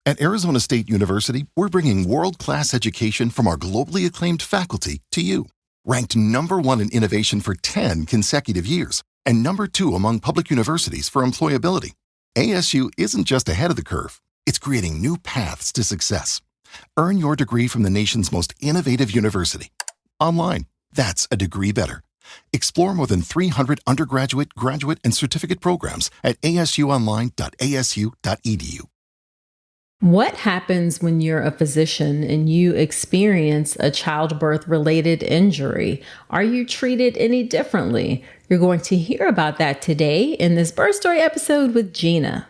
At Arizona State University, we're bringing world-class education from our globally acclaimed faculty to you. Ranked #1 in innovation for 10 consecutive years and #2 among public universities for employability, ASU isn't just ahead of the curve, it's creating new paths to success. Earn your degree from the nation's most innovative university. Online, that's a degree better. Explore more than 300 undergraduate, graduate, and certificate programs at asuonline.asu.edu. What happens when you're a physician and you experience a childbirth-related injury? Are you treated any differently? You're going to hear about that today in this birth story episode with Gina.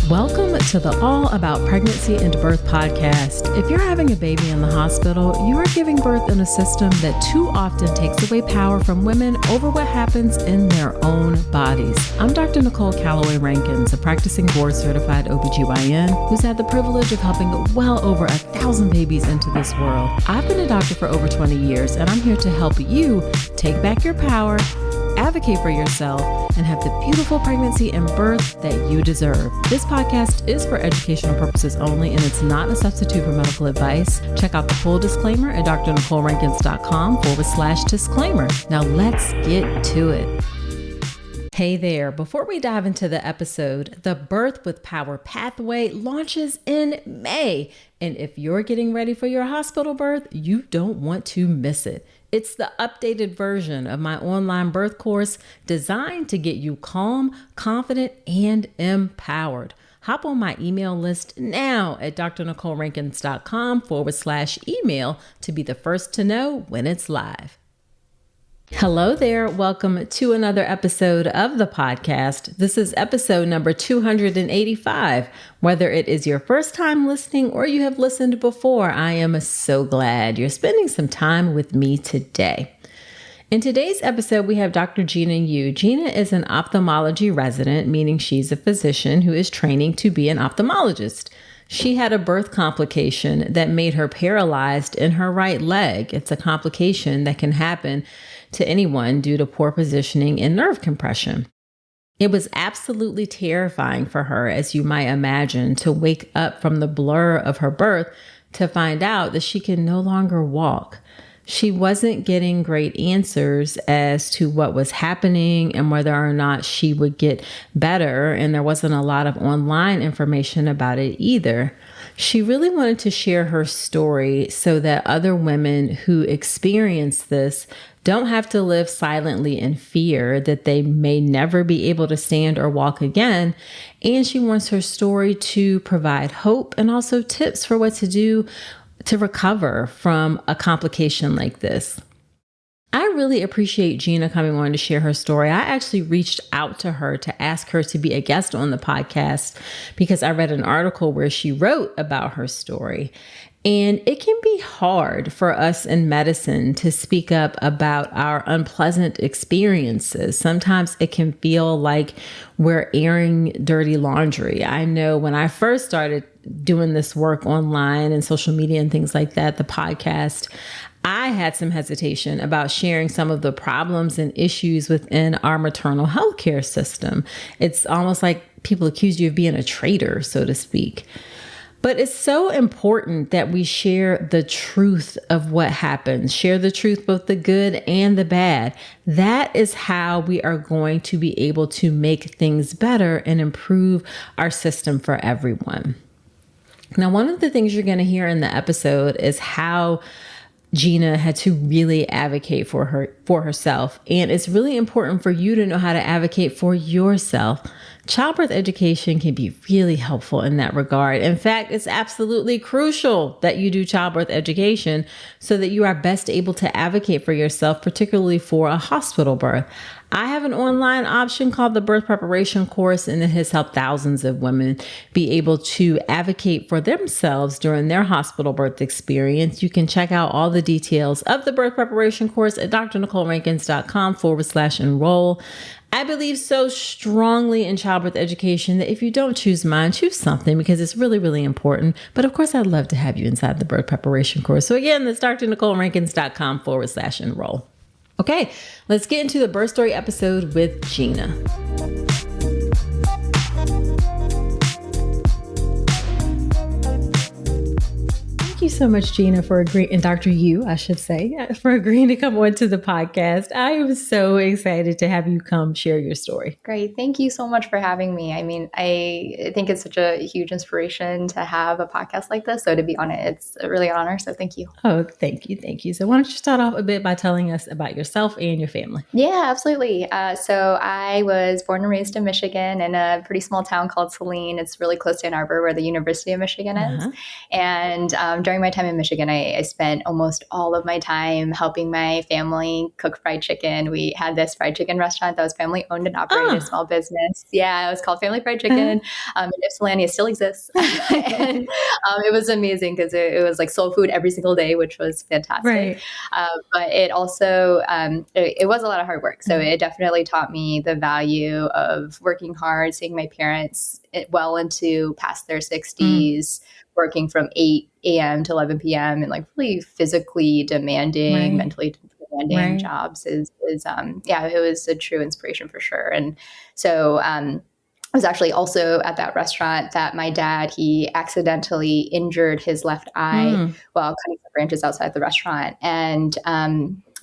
Welcome to the All About Pregnancy and Birth podcast. If you're having a baby in the hospital, you are giving birth in a system that too often takes away power from women over what happens in their own bodies. I'm Dr. Nicole Calloway Rankins, a practicing board-certified OBGYN who's had the privilege of helping well over 1,000 babies into this world. I've been a doctor for over 20 years, and I'm here to help you take back your power, advocate for yourself, and have the beautiful pregnancy and birth that you deserve. This podcast is for educational purposes only, and it's not a substitute for medical advice. Check out the full disclaimer at drnicolerankins.com/disclaimer. Now let's get to it. Hey there, before we dive into the episode, the Birth with Power Pathway launches in May. And if you're getting ready for your hospital birth, you don't want to miss it. It's the updated version of my online birth course designed to get you calm, confident, and empowered. Hop on my email list now at drnicolerankins.com/email to be the first to know when it's live. Hello there. Welcome to another episode of the podcast. This is episode number 285. Whether it is your first time listening or you have listened before, I am so glad you're spending some time with me today. In today's episode, we have Dr. Gina Yu. Gina is an ophthalmology resident, meaning she's a physician who is training to be an ophthalmologist. She had a birth complication that made her paralyzed in her right leg. It's a complication that can happen to anyone due to poor positioning and nerve compression. It was absolutely terrifying for her, as you might imagine, to wake up from the blur of her birth to find out that she can no longer walk. She wasn't getting great answers as to what was happening and whether or not she would get better, and there wasn't a lot of online information about it either. She really wanted to share her story so that other women who experience this don't have to live silently in fear that they may never be able to stand or walk again. And she wants her story to provide hope and also tips for what to do to recover from a complication like this. I really appreciate Gina coming on to share her story. I actually reached out to her to ask her to be a guest on the podcast because I read an article where she wrote about her story. And it can be hard for us in medicine to speak up about our unpleasant experiences. Sometimes it can feel like we're airing dirty laundry. I know when I first started doing this work online and social media and things like that, the podcast, I had some hesitation about sharing some of the problems and issues within our maternal health care system. It's almost like people accuse you of being a traitor, so to speak. But it's so important that we share the truth of what happens, share the truth, both the good and the bad. That is how we are going to be able to make things better and improve our system for everyone. Now, one of the things you're going to hear in the episode is how Gina had to really advocate for herself. And it's really important for you to know how to advocate for yourself. Childbirth education can be really helpful in that regard. In fact, it's absolutely crucial that you do childbirth education so that you are best able to advocate for yourself, particularly for a hospital birth. I have an online option called the Birth Preparation Course, and it has helped thousands of women be able to advocate for themselves during their hospital birth experience. You can check out all the details of the Birth Preparation Course at drnicolerankins.com/enroll. I believe so strongly in childbirth education that if you don't choose mine, choose something because it's really, really important. But of course, I'd love to have you inside the Birth Preparation Course. So again, that's drnicolerankins.com/enroll. Okay, let's get into the birth story episode with Gina. so much, Gina, for agreeing, and Dr. Yu, I should say, for agreeing to come on to the podcast. I am so excited to have you come share your story. Great. Thank you so much for having me. I mean, I think it's such a huge inspiration to have a podcast like this. So to be on it, it's really an honor. So thank you. Oh, thank you. Thank you. So why don't you start off a bit by telling us about yourself and your family? Yeah, absolutely. So I was born and raised in Michigan in a pretty small town called Saline. It's really close to Ann Arbor, where the University of Michigan is. And during my time in Michigan, I spent almost all of my time helping my family cook fried chicken. We had this fried chicken restaurant that was family owned and operated, a small business. Yeah, it was called Family Fried Chicken. In Ypsilanti, it still exists. And it was amazing because it was like soul food every single day, which was fantastic. Right. But it also, it was a lot of hard work. So it definitely taught me the value of working hard, seeing my parents well into past their 60s, working from 8 a.m. to 11 p.m. and like really physically demanding, mentally demanding jobs is yeah, it was a true inspiration for sure. And so I was actually also at that restaurant that my dad, he accidentally injured his left eye while cutting the branches outside the restaurant. And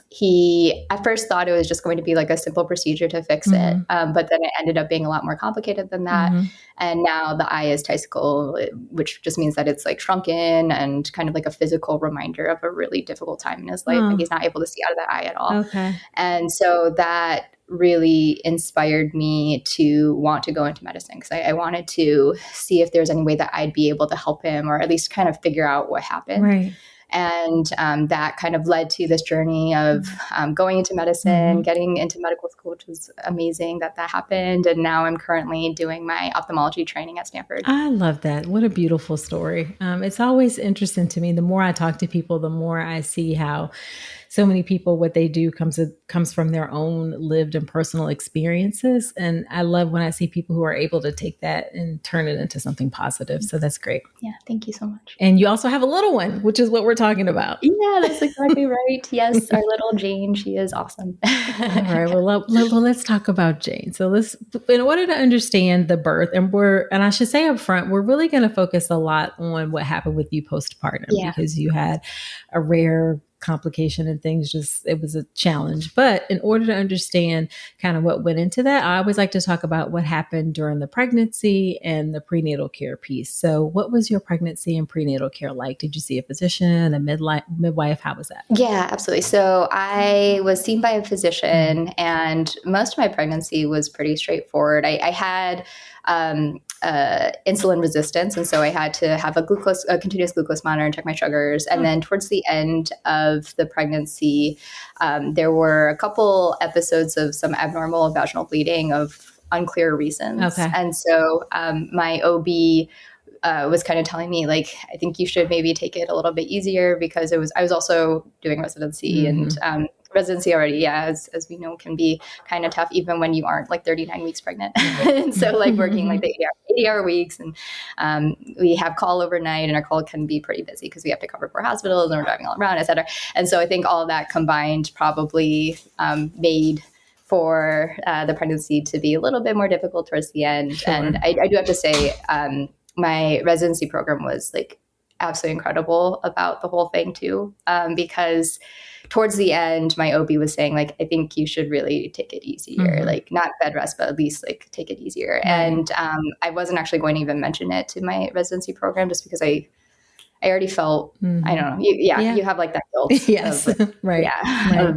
he at first thought it was just going to be like a simple procedure to fix it. But then it ended up being a lot more complicated than that. And now the eye is testicle, which just means that it's like shrunken and kind of like a physical reminder of a really difficult time in his life. And he's not able to see out of that eye at all. And so that really inspired me to want to go into medicine because I wanted to see if there's any way that I'd be able to help him or at least kind of figure out what happened. And that kind of led to this journey of going into medicine, getting into medical school, which was amazing that happened. And now I'm currently doing my ophthalmology training at Stanford. I love that. What a beautiful story. It's always interesting to me. The more I talk to people, the more I see how so many people, what they do comes from their own lived and personal experiences. And I love when I see people who are able to take that and turn it into something positive. So that's great. Yeah. Thank you so much. And you also have a little one, which is what we're talking about. Yeah, that's exactly right. Yes. Our little Jane, she is awesome. All right. Well, let's talk about Jane. So in order to understand the birth, and I should say up front, we're really going to focus a lot on what happened with you postpartum because you had a rare complication and things, it was a challenge. But in order to understand kind of what went into that, I always like to talk about what happened during the pregnancy and the prenatal care piece. So what was your pregnancy and prenatal care like? Did you see a physician, a midwife? How was that? Yeah, absolutely. So I was seen by a physician and most of my pregnancy was pretty straightforward. I had insulin resistance. And so I had to have a continuous glucose monitor and check my sugars. And then towards the end of the pregnancy, there were a couple episodes of some abnormal vaginal bleeding of unclear reasons. And so my OB was kind of telling me, like, I think you should maybe take it a little bit easier because I was also doing residency and residency already, as we know, can be kind of tough even when you aren't like 39 weeks pregnant. And so like working like the 80-hour weeks and we have call overnight and our call can be pretty busy because we have to cover 4 hospitals and we're driving all around, et cetera. And so I think all of that combined probably made for the pregnancy to be a little bit more difficult towards the end. And I do have to say my residency program was like absolutely incredible about the whole thing too, because towards the end, my OB was saying, like, I think you should really take it easier, like not bed rest, but at least like take it easier. And I wasn't actually going to even mention it to my residency program just because I already felt, I don't know, you have like that guilt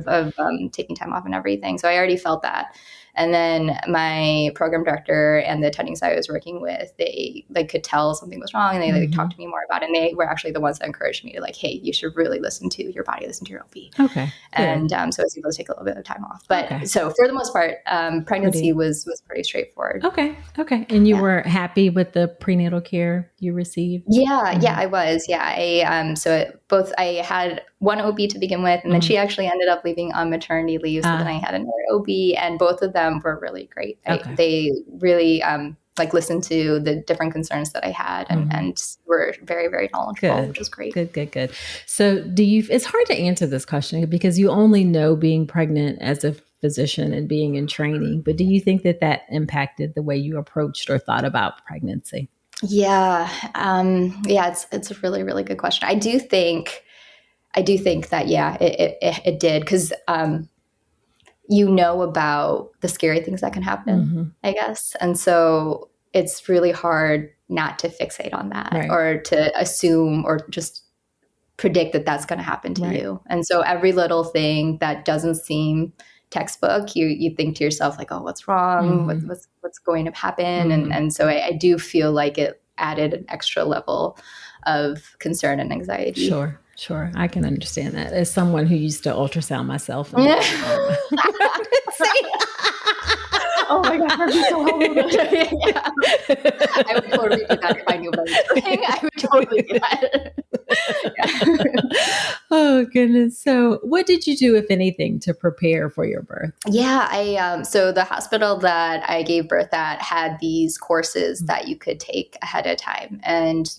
of taking time off and everything. So I already felt that. And then my program director and the attending site I was working with, they like could tell something was wrong and they like talked to me more about it. And they were actually the ones that encouraged me to like, hey, you should really listen to your body, listen to your OB. Okay. And so I was able to take a little bit of time off. But so for the most part, pregnancy was pretty straightforward. Okay. And you were happy with the prenatal care you received? Yeah, I was. Yeah. I had one OB to begin with, and then she actually ended up leaving on maternity leave. So then I had another OB, and both of them were really great. They really like listened to the different concerns that I had and were very, very knowledgeable, which was great. Good. So it's hard to answer this question because you only know being pregnant as a physician and being in training, but do you think that impacted the way you approached or thought about pregnancy? Yeah. Yeah, it's a really, really good question. I do think that, yeah, it did. Cause, about the scary things that can happen, Mm-hmm. I guess. And so it's really hard not to fixate on that Right. or to assume or just predict that that's going to happen to Right. you. And so every little thing that doesn't seem textbook, you think to yourself like, oh, what's wrong? Mm-hmm. What's going to happen? Mm-hmm. And so I do feel like it added an extra level of concern and anxiety. Sure. I can understand that as someone who used to ultrasound myself. Oh my God, that'd be so horrible. Yeah. I would totally do that if I knew about it. I would totally do that. Oh goodness. So what did you do, if anything, to prepare for your birth? Yeah, so the hospital that I gave birth at had these courses that you could take ahead of time. And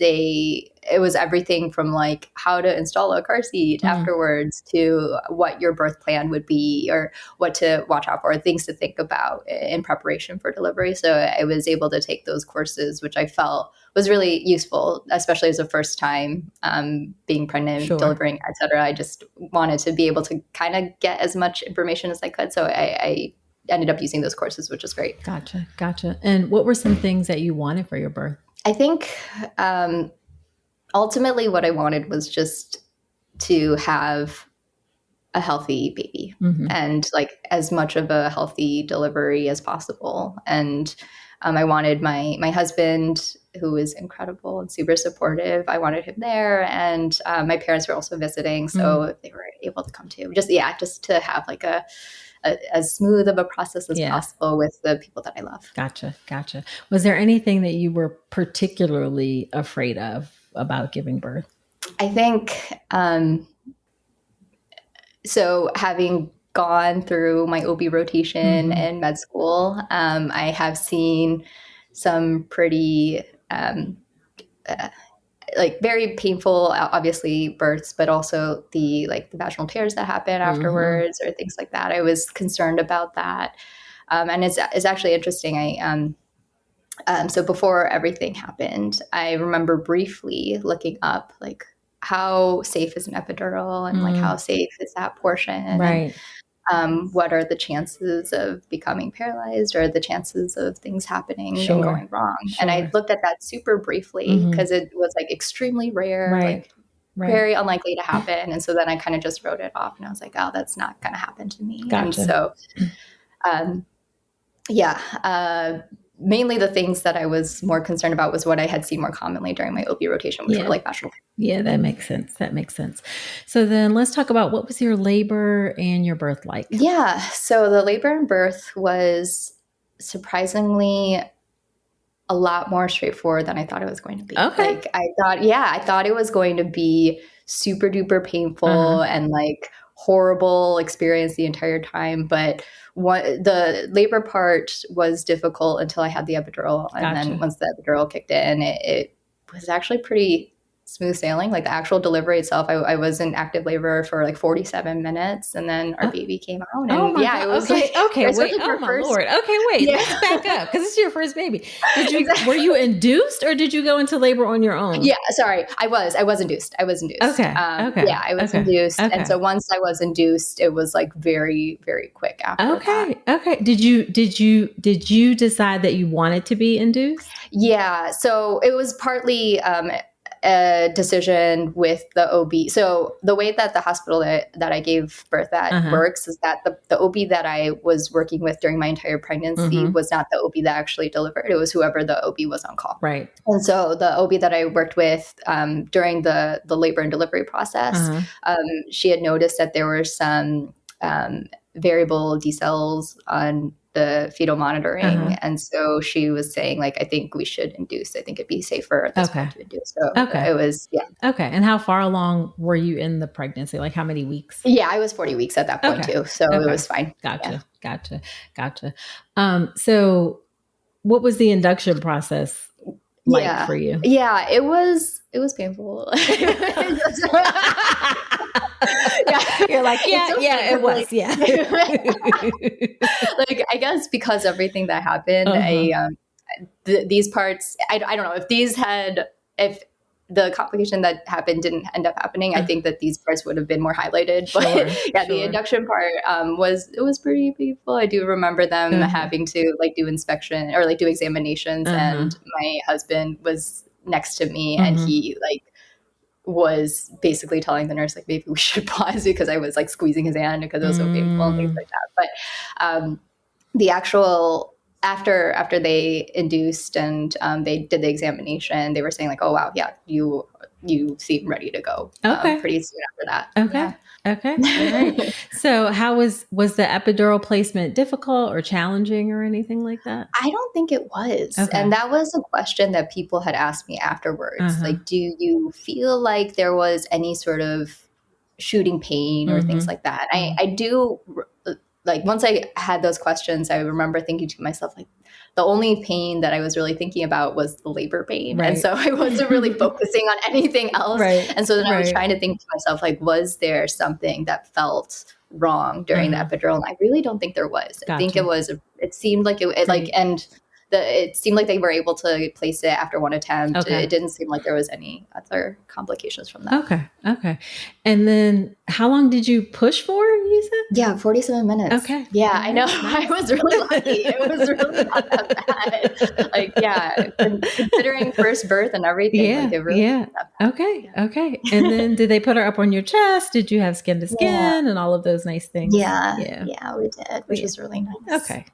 it was everything from like how to install a car seat afterwards to what your birth plan would be or what to watch out for, things to think about in preparation for delivery. So I was able to take those courses, which I felt was really useful, especially as a first time being pregnant, delivering, et cetera. I just wanted to be able to kind of get as much information as I could. So I ended up using those courses, which is great. Gotcha. And what were some things that you wanted for your birth? I think ultimately what I wanted was just to have a healthy baby and like as much of a healthy delivery as possible. And I wanted my husband, who is incredible and super supportive, I wanted him there. And my parents were also visiting, so they were able to come too. Just to have like as smooth of a process as possible with the people that I love. Gotcha. Was there anything that you were particularly afraid of about giving birth? I think so having gone through my OB rotation in med school, I have seen some pretty like very painful, obviously, births, but also the vaginal tears that happen afterwards or things like that. I was concerned about that. And it's actually interesting. So before everything happened, I remember briefly looking up like how safe is an epidural and like how safe is that portion, right? And what are the chances of becoming paralyzed or the chances of things happening and going wrong? And I looked at that super briefly because it was like extremely rare, like very unlikely to happen. And so then I kind of just wrote it off and I was like, oh, that's not going to happen to me. Gotcha. And so, mainly the things that I was more concerned about was what I had seen more commonly during my OB rotation, which were like vaginal. Yeah, that makes sense. So then let's talk about what was your labor and your birth like? Yeah. So the labor and birth was surprisingly a lot more straightforward than I thought it was going to be. Okay. Like I thought it was going to be super duper painful and like horrible experience the entire time. But the labor part was difficult until I had the epidural. And then once the epidural kicked in, it was actually pretty smooth sailing. Like the actual delivery itself, I was in active labor for like 47 minutes and then our baby came out. And it was wait. Oh my Lord. Okay, wait, let's back up because it's your first baby. Were you induced or did you go into labor on your own? Yeah, sorry. I was induced. Okay. Yeah, I was induced. Okay. And so once I was induced, it was like very, very quick after that. Okay. Did you decide that you wanted to be induced? Yeah. So it was partly a decision with the OB. So the way that the hospital that I gave birth at works is that the OB that I was working with during my entire pregnancy was not the OB that actually delivered. It was whoever the OB was on call. Right. And so the OB that I worked with during the labor and delivery process, she had noticed that there were some variable decels on the fetal monitoring. And so she was saying like, I think we should induce. I think it'd be safer at this point to induce. So it was, Okay. And how far along were you in the pregnancy? Like how many weeks? Yeah, I was 40 weeks at that point too. So it was fine. Gotcha. So what was the induction process like for you? Yeah, it was painful. You're like, it was. Yeah. Like, I guess because everything that happened, these parts, I don't know if the complication that happened didn't end up happening, I think that these parts would have been more highlighted. Sure, but yeah, sure. the induction part was pretty painful. I do remember them having to like do inspection or like do examinations, and my husband was next to me, and he like was basically telling the nurse like maybe we should pause because I was like squeezing his hand because it was so painful and things like that. But the actual after they induced and they did the examination, they were saying like, oh wow, yeah, you seem ready to go. Pretty soon after that. Okay. Yeah. Okay. All right. So how was the epidural placement difficult or challenging or anything like that? I don't think it was. Okay. And that was a question that people had asked me afterwards. Like, do you feel like there was any sort of shooting pain or things like that? I do, like, once I had those questions, I remember thinking to myself, like, the only pain that I was really thinking about was the labor pain. Right. And so I wasn't really focusing on anything else. Right. And so then I was trying to think to myself, like, was there something that felt wrong during the epidural? And I really don't think there was. Gotcha. I think it seemed like it like, and it seemed like they were able to place it after one attempt. Okay. It didn't seem like there was any other complications from that. Okay. And then how long did you push for, you said? Yeah, 47 minutes. Okay. Yeah, I know. I was really lucky. It was really not that bad. Like, yeah, considering first birth and everything, like it really wasn't that bad. Okay. And then did they put her up on your chest? Did you have skin to skin and all of those nice things? Yeah, we did, which is really nice. Okay.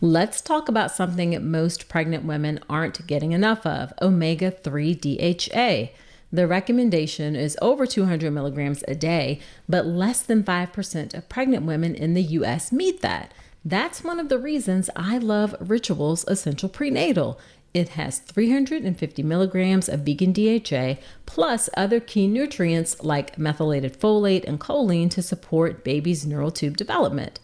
Let's talk about something most pregnant women aren't getting enough of, omega-3 DHA. The recommendation is over 200 milligrams a day, but less than 5% of pregnant women in the U.S. meet that. That's one of the reasons I love Ritual's Essential Prenatal. It has 350 milligrams of vegan DHA, plus other key nutrients like methylated folate and choline to support baby's neural tube development.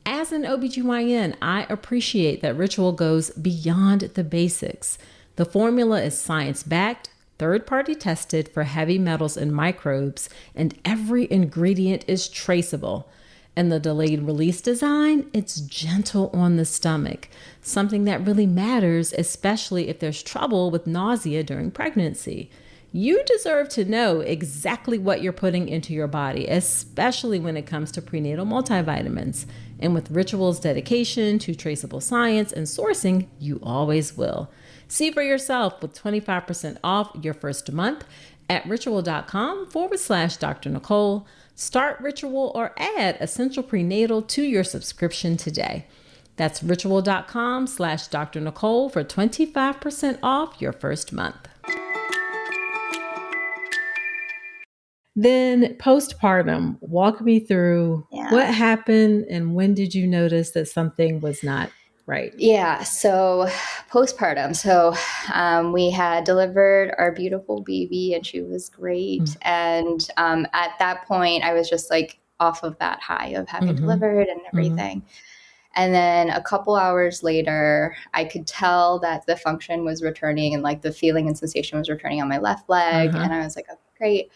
As an OBGYN, I appreciate that Ritual goes beyond the basics. The formula is science-backed, third-party tested for heavy metals and microbes, and every ingredient is traceable. And the delayed release design, it's gentle on the stomach, something that really matters, especially if there's trouble with nausea during pregnancy. You deserve to know exactly what you're putting into your body, especially when it comes to prenatal multivitamins. And with Ritual's dedication to traceable science and sourcing, you always will. See for yourself with 25% off your first month at ritual.com/Dr. Nicole. Start Ritual or add Essential Prenatal to your subscription today. That's ritual.com/Dr. Nicole for 25% off your first month. Then postpartum, walk me through what happened and when did you notice that something was not right? Yeah, so postpartum. So we had delivered our beautiful baby and she was great. And at that point, I was just like off of that high of having delivered and everything. And then a couple hours later, I could tell that the function was returning and like the feeling and sensation was returning on my left leg. And I was like, okay, great.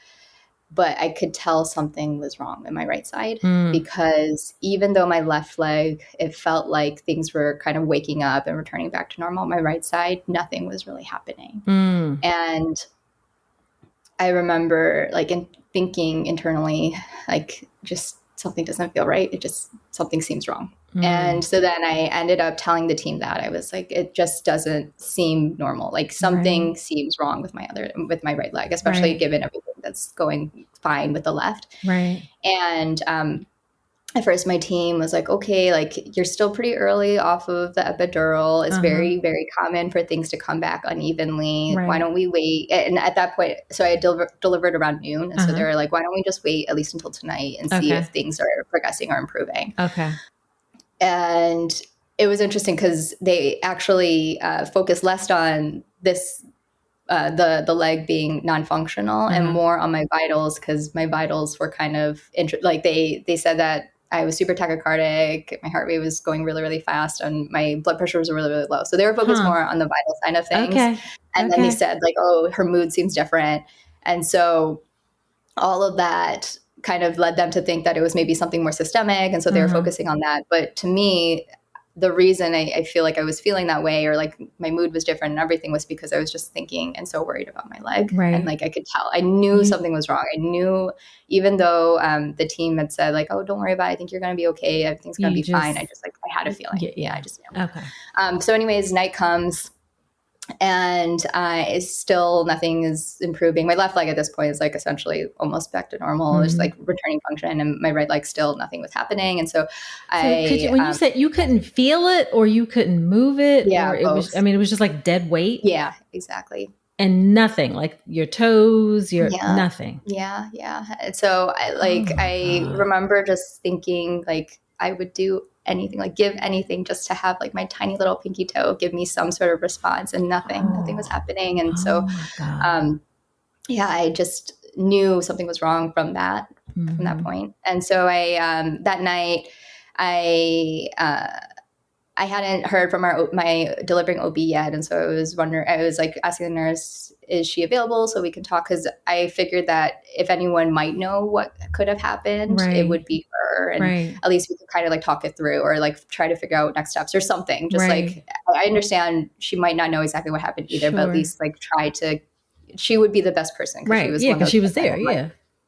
But I could tell something was wrong in my right side because even though my left leg, it felt like things were kind of waking up and returning back to normal. My right side, nothing was really happening. And I remember like thinking internally, like just something doesn't feel right. Something seems wrong. And so then I ended up telling the team that I was like, it just doesn't seem normal. Like something seems wrong with my right leg, especially given everything that's going fine with the left. Right. And at first my team was like, okay, like you're still pretty early off of the epidural. It's very, very common for things to come back unevenly. Why don't we wait? And at that point, so I delivered around noon. And so they were like, why don't we just wait at least until tonight and see if things are progressing or improving? Okay. And it was interesting because they actually focused less on this, the leg being non-functional and more on my vitals because my vitals were kind of like they said that I was super tachycardic, my heart rate was going really, really fast, and my blood pressure was really, really low. So they were focused more on the vital side of things. And then they said like, oh, her mood seems different. And so all of that kind of led them to think that it was maybe something more systemic. And so they were focusing on that. But to me, the reason I feel like I was feeling that way, or like my mood was different and everything, was because I was just thinking and so worried about my leg. Right. And like I could tell, I knew something was wrong. I knew, even though the team had said like, oh, don't worry about it, I think you're going to be okay, everything's going to be fine. I just like, I had a feeling. Yeah, I just knew. Okay. So anyways, night comes. And still nothing is improving. My left leg at this point is like essentially almost back to normal. It's like returning function, and my right leg still nothing was happening. And so when you said you couldn't feel it or you couldn't move it, yeah, or it was, I mean, it was just like dead weight. Yeah, exactly. And nothing, like your toes, nothing. Yeah. And so I remember just thinking like I would do anything, like give anything just to have like my tiny little pinky toe give me some sort of response, and nothing was happening. And so I just knew something was wrong from that point. And so I that night I hadn't heard from my delivering OB yet, and so I was like asking the nurse, is she available so we can talk? Because I figured that if anyone might know what could have happened, it would be her, and at least we could kind of like talk it through, or like try to figure out next steps or something. Just like, I understand she might not know exactly what happened either, but at least like try to. She would be the best person, because she was there.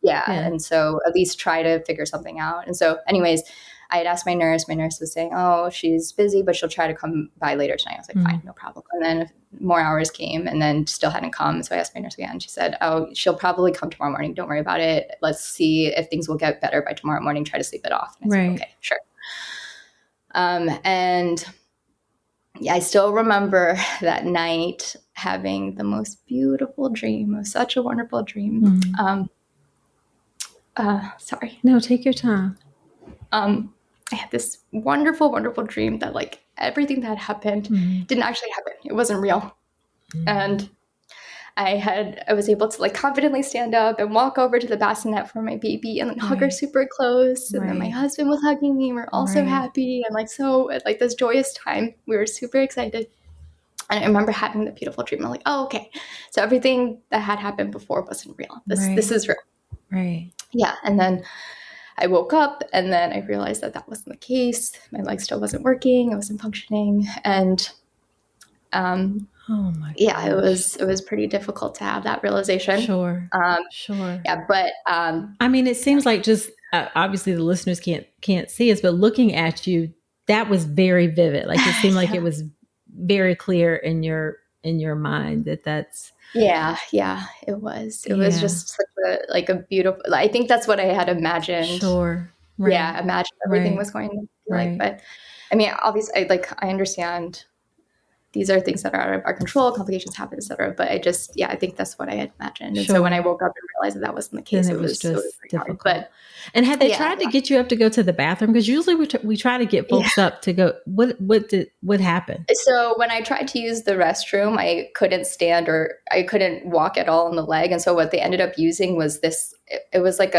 And so at least try to figure something out. And so, anyways, I had asked my nurse. My nurse was saying, oh, she's busy, but she'll try to come by later tonight. I was like, fine, no problem. And then more hours came and then still hadn't come. So I asked my nurse again. She said, oh, she'll probably come tomorrow morning. Don't worry about it. Let's see if things will get better by tomorrow morning. Try to sleep it off. And I said, okay, sure. And yeah, I still remember that night having the most beautiful dream. It was such a wonderful dream. Sorry. No, take your time. I had this wonderful, wonderful dream that like everything that happened didn't actually happen. It wasn't real. And I was able to like confidently stand up and walk over to the bassinet for my baby and like hug her super close. And then my husband was hugging me. We're all so happy. And like, so at like this joyous time, we were super excited. And I remember having the beautiful dream. I'm like, oh, okay. So everything that had happened before wasn't real. This is real. Right. Yeah. And then I woke up and then I realized that wasn't the case. My leg still wasn't working. I wasn't functioning. And it was pretty difficult to have that realization. Sure. Yeah. But I mean, it seems like just obviously the listeners can't see us, but looking at you, that was very vivid. Like it seemed like it was very clear in your mind that's. Yeah, it was. It was just such a beautiful. I think that's what I had imagined. Sure. Right. Yeah, imagined everything was going to be like. But I mean, obviously, I understand these are things that are out of our control. Complications happen, etc. But I think that's what I had imagined. And so when I woke up and realized that wasn't the case, it was just difficult. But and had they tried to get you up to go to the bathroom? Because usually we try to get folks up to go. What happened? So when I tried to use the restroom, I couldn't stand or I couldn't walk at all on the leg. And so what they ended up using was this. It was like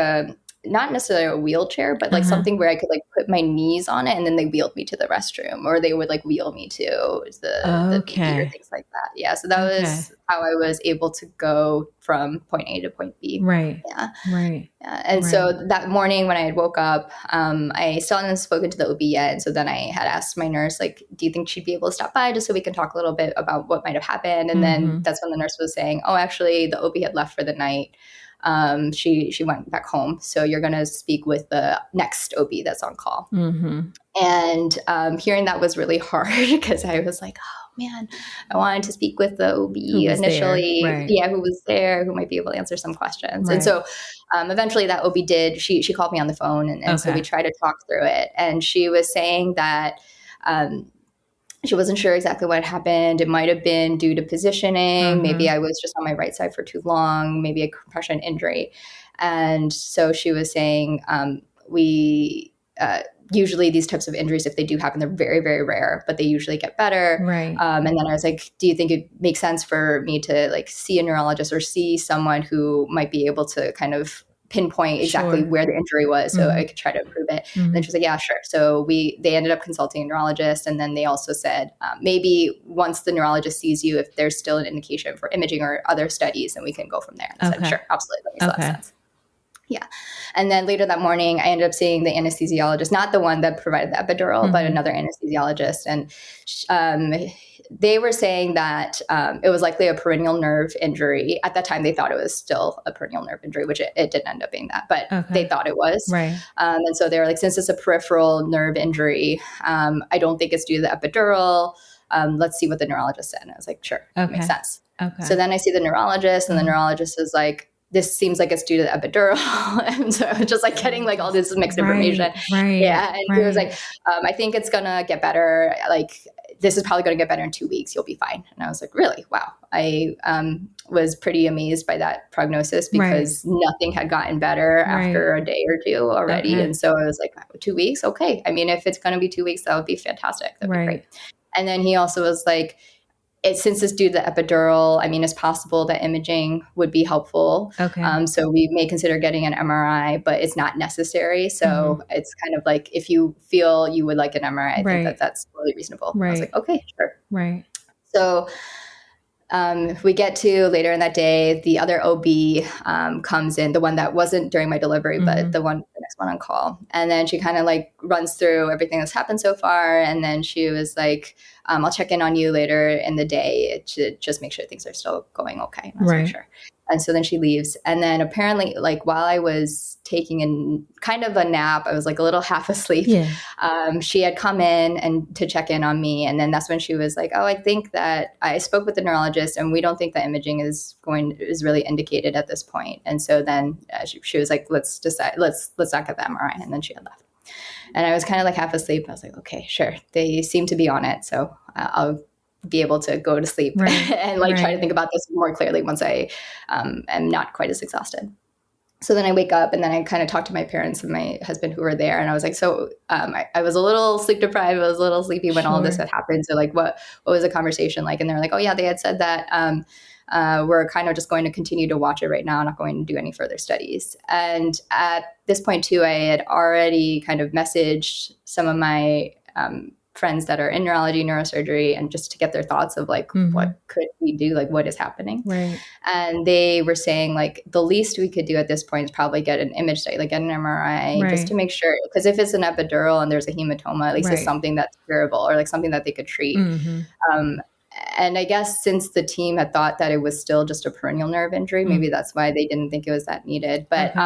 not necessarily a wheelchair, but like something where I could like put my knees on it and then they wheeled me to the restroom, or they would like wheel me to the baby or things like that. Yeah. So that was how I was able to go from point A to point B. Right. Yeah. Right. Yeah. And so that morning when I had woke up, I still hadn't spoken to the OB yet. And so then I had asked my nurse, like, do you think she'd be able to stop by just so we can talk a little bit about what might have happened? And then that's when the nurse was saying, oh, actually the OB had left for the night. She went back home. So you're going to speak with the next OB that's on call. And hearing that was really hard because I was like, oh man, I wanted to speak with the OB initially. Who was there, who might be able to answer some questions. And so eventually that OB did. She called me on the phone and so we tried to talk through it. And she was saying that she wasn't sure exactly what happened. It might have been due to positioning. Maybe I was just on my right side for too long, maybe a compression injury. And so she was saying usually these types of injuries, if they do happen, they're very, very rare, but they usually get better. Right. And then I was like, do you think it makes sense for me to like see a neurologist or see someone who might be able to kind of pinpoint exactly where the injury was so I could try to improve it. And then she was like, yeah, sure. So they ended up consulting a neurologist. And then they also said, maybe once the neurologist sees you, if there's still an indication for imaging or other studies, then we can go from there. And I said, sure, absolutely. That makes a lot of sense. Yeah. And then later that morning, I ended up seeing the anesthesiologist, not the one that provided the epidural, but another anesthesiologist. And they were saying that it was likely a peroneal nerve injury. At that time, they thought it was still a peroneal nerve injury, which it didn't end up being that, but they thought it was. Right. And so they were like, since it's a peripheral nerve injury, I don't think it's due to the epidural. Let's see what the neurologist said. And I was like, sure, makes sense. Okay. So then I see the neurologist, and the neurologist is like, this seems like it's due to the epidural. And so I was just like getting like all this mixed information. Right. Yeah. And he was like, I think it's going to get better. Like, this is probably going to get better in 2 weeks. You'll be fine. And I was like, really? Wow. I was pretty amazed by that prognosis because nothing had gotten better after a day or two already. And so I was like, 2 weeks? Okay. I mean, if it's going to be 2 weeks, that would be fantastic. That'd be great. And then he also was like, since it's due to the epidural, I mean, it's possible that imaging would be helpful. Okay. So we may consider getting an MRI, but it's not necessary. So it's kind of like, if you feel you would like an MRI, I think that that's totally reasonable. I was like, okay, sure. Right. So we get to later in that day, the other OB comes in, the one that wasn't during my delivery, but the next one on call. And then she kind of like runs through everything that's happened so far. And then she was like, I'll check in on you later in the day to just make sure things are still going okay. And I was like, sure. And so then she leaves. And then apparently, like, while I was taking kind of a nap, I was like a little half asleep. Yeah. She had come in and to check in on me. And then that's when she was like, oh, I think that I spoke with the neurologist and we don't think that imaging is really indicated at this point. And so then she was like, let's decide, let's not get the MRI. And then she had left. And I was kind of like half asleep. I was like, okay, sure. They seem to be on it. So I'll be able to go to sleep and like try to think about this more clearly once I am not quite as exhausted. So then I wake up and then I kind of talk to my parents and my husband who were there. And I was like, so I was a little sleep deprived. I was a little sleepy when all this had happened. So like, what was the conversation like? And they're like, oh yeah, they had said that we're kind of just going to continue to watch it right now, not going to do any further studies. And at this point too, I had already kind of messaged some of my friends that are in neurology, neurosurgery, and just to get their thoughts of like, what could we do? Like, what is happening? Right. And they were saying like, the least we could do at this point is probably get an image study, like get an MRI, just to make sure. Because if it's an epidural and there's a hematoma, at least it's something that's curable or like something that they could treat. And I guess since the team had thought that it was still just a peroneal nerve injury, maybe that's why they didn't think it was that needed. But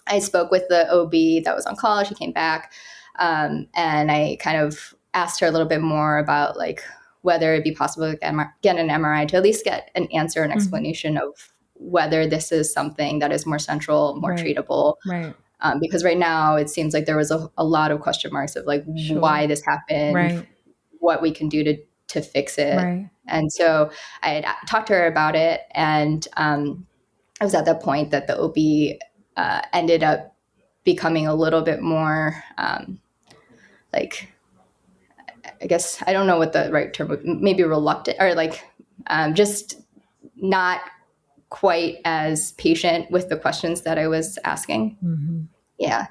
I spoke with the OB that was on call. She came back and I kind of asked her a little bit more about like whether it'd be possible to get an MRI to at least get an answer, an explanation of whether this is something that is more central, more treatable. Right. Because right now it seems like there was a lot of question marks of like why this happened, what we can do to fix it. Right. And so I had talked to her about it. And I was at that point that the OB ended up becoming a little bit more like, I guess, I don't know what the right term would, maybe reluctant or like just not quite as patient with the questions that I was asking. Yeah.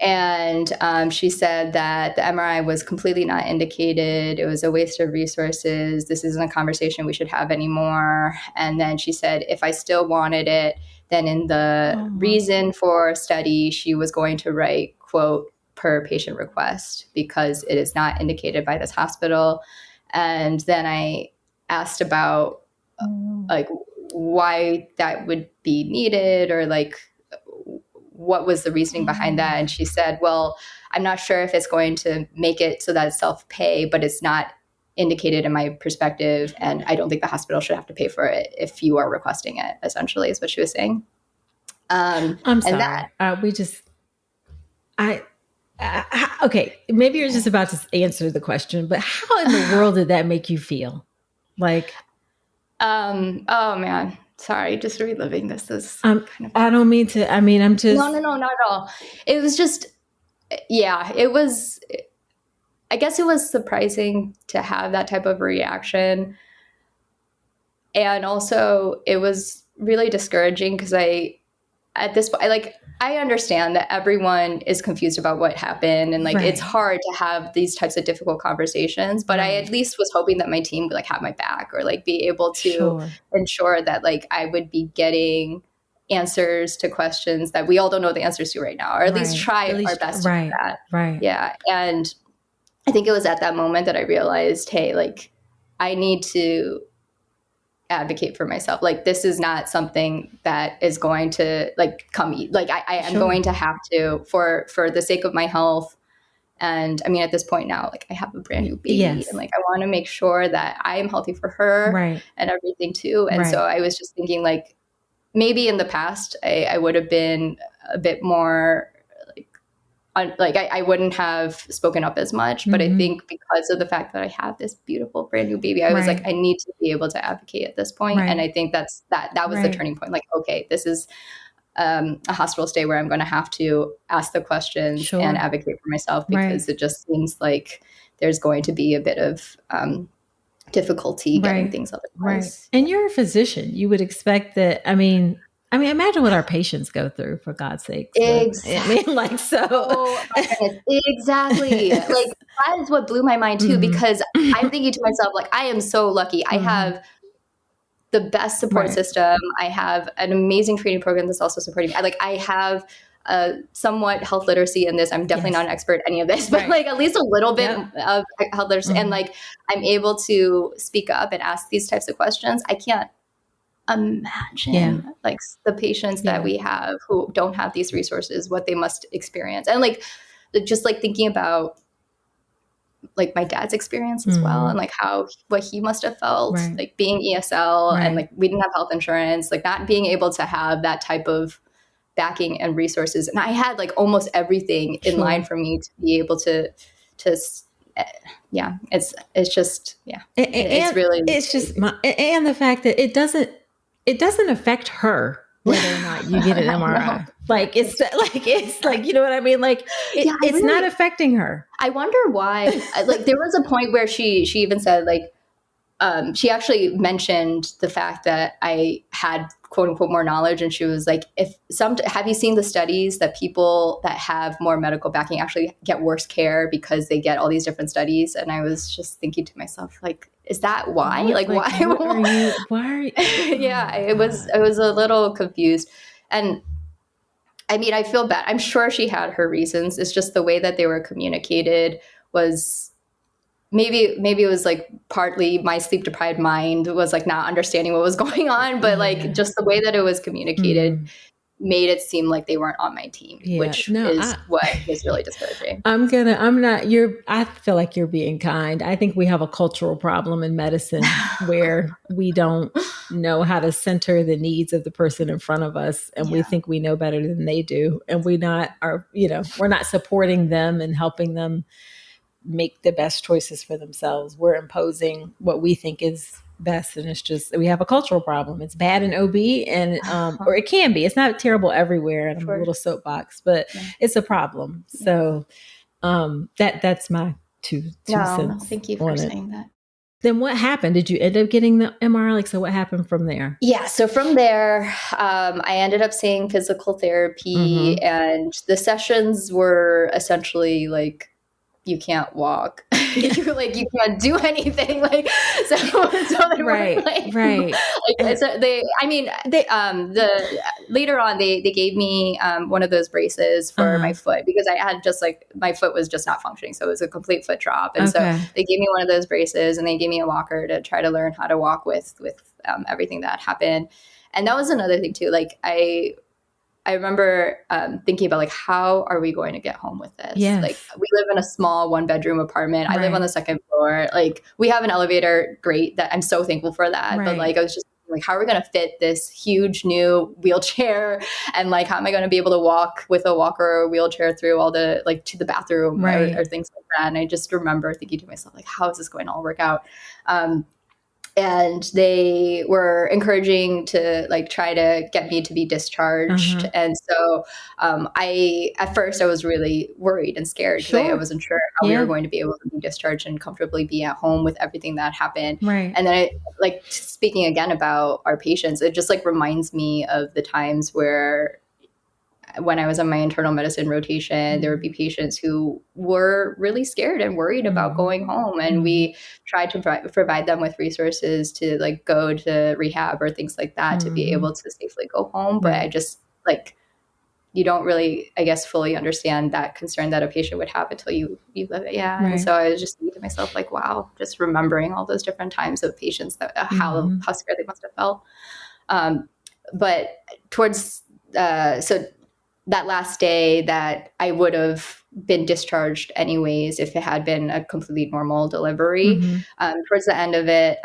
And she said that the MRI was completely not indicated. It was a waste of resources. This isn't a conversation we should have anymore. And then she said, if I still wanted it, then in the reason for study, she was going to write, quote, per patient request, because it is not indicated by this hospital. And then I asked about like why that would be needed or like what was the reasoning behind that. And she said, well, I'm not sure if it's going to make it so that it's self-pay, but it's not indicated in my perspective. And I don't think the hospital should have to pay for it if you are requesting it, essentially is what she was saying. I'm sorry. Okay, maybe you're just about to answer the question, but how in the world did that make you feel? Like, oh man, sorry, just reliving this is kind of. I don't mean to. I mean, I'm just. No, not at all. It was just, yeah, it was. I guess it was surprising to have that type of reaction, and also it was really discouraging because at this point, I understand that everyone is confused about what happened and it's hard to have these types of difficult conversations, but I at least was hoping that my team would have my back or be able to ensure that I would be getting answers to questions that we all don't know the answers to right now, or at least try our best to do that. Right. Yeah. And I think it was at that moment that I realized, hey, like, I need to advocate for myself. Like, this is not something that is going to like come, like I am going to have to, for the sake of my health. And I mean, at this point now, like, I have a brand new baby, and like, I want to make sure that I am healthy for her and everything too. And so I was just thinking, like, maybe in the past I would have been a bit more like I wouldn't have spoken up as much, but I think because of the fact that I have this beautiful brand new baby, I was like, I need to be able to advocate at this point. And I think that was the turning point. Like, okay, this is a hospital stay where I'm going to have to ask the questions and advocate for myself, because it just seems like there's going to be a bit of difficulty getting things otherwise. And you're a physician. You would expect that. I mean, imagine what our patients go through, for God's sake. Exactly. I mean, like, so. Oh, my goodness. Exactly. Like, that is what blew my mind too, because I'm thinking to myself, like, I am so lucky. I have the best support system. I have an amazing training program that's also supporting me. I have somewhat health literacy in this. I'm definitely not an expert in any of this, but like, at least a little bit of health literacy. And like, I'm able to speak up and ask these types of questions. I can't imagine like the patients that we have who don't have these resources, what they must experience. And like, just like thinking about like my dad's experience as well, and like what he must have felt like being ESL and like we didn't have health insurance, like not being able to have that type of backing and resources. And I had like almost everything in line for me to be able to it's just it's really, it's just and the fact that it doesn't affect her whether or not you get an MRI. Like, it's like, you know what I mean? Like, it's not affecting her. I wonder why. Like, there was a point where she even said, like, she actually mentioned the fact that I had quote unquote more knowledge. And she was like, have you seen the studies that people that have more medical backing actually get worse care because they get all these different studies? And I was just thinking to myself, like, is that why? Like why are you? Yeah, I was a little confused. And I mean, I feel bad. I'm sure she had her reasons. It's just the way that they were communicated was, maybe it was like partly my sleep deprived mind was like not understanding what was going on, but like just the way that it was communicated made it seem like they weren't on my team, which is what was really discouraging. I feel like you're being kind. I think we have a cultural problem in medicine where we don't know how to center the needs of the person in front of us. And we think we know better than they do. And we're not supporting them and helping them make the best choices for themselves. We're imposing what we think is best. And it's just, we have a cultural problem. It's bad in OB and, or it can be, it's not terrible everywhere. And I'm a little soapbox, but it's a problem. So, that's my two cents. Thank you for saying that. Then what happened? Did you end up getting the MRI? Like, so what happened from there? Yeah. So from there, I ended up seeing physical therapy, and the sessions were essentially like, you can't walk. You can't do anything. Like, so they were like, Like, so later on they gave me one of those braces for my foot, because I had just like, my foot was just not functioning. So it was a complete foot drop. And so they gave me one of those braces, and they gave me a walker to try to learn how to walk with everything that happened. And that was another thing too. Like, I remember thinking about like, how are we going to get home with this? Yes. Like, we live in a small 1-bedroom apartment. I live on the second floor. Like, we have an elevator. Great. That I'm so thankful for that. But like, I was just like, how are we going to fit this huge new wheelchair? And like, how am I going to be able to walk with a walker or a wheelchair through all the, like, to the bathroom or things like that? And I just remember thinking to myself, like, how is this going to all work out? And they were encouraging to like try to get me to be discharged. And so at first I was really worried and scared because I wasn't sure how we were going to be able to be discharged and comfortably be at home with everything that happened. And then speaking again about our patients, it just like reminds me of the times where when I was on my internal medicine rotation, there would be patients who were really scared and worried about going home. And we tried to provide them with resources to like go to rehab or things like that to be able to safely go home. But I just like, you don't really, I guess, fully understand that concern that a patient would have until you live it. Yeah. Right. And so I was just thinking to myself, like, wow, just remembering all those different times of patients that how scared they must have felt. But towards, so that last day that I would have been discharged anyways, if it had been a completely normal delivery, towards the end of it,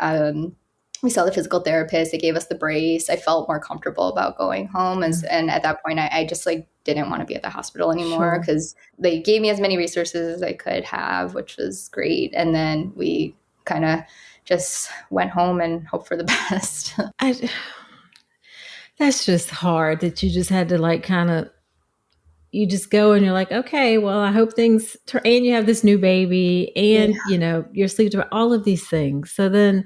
we saw the physical therapist. They gave us the brace. I felt more comfortable about going home. And at that point, I just like didn't want to be at the hospital anymore because they gave me as many resources as I could have, which was great. And then we kind of just went home and hoped for the best. That's just hard that you just had to like kind of, you just go and you're like, okay, well, I hope things turn, and you have this new baby and, you know, your sleep, all of these things. So then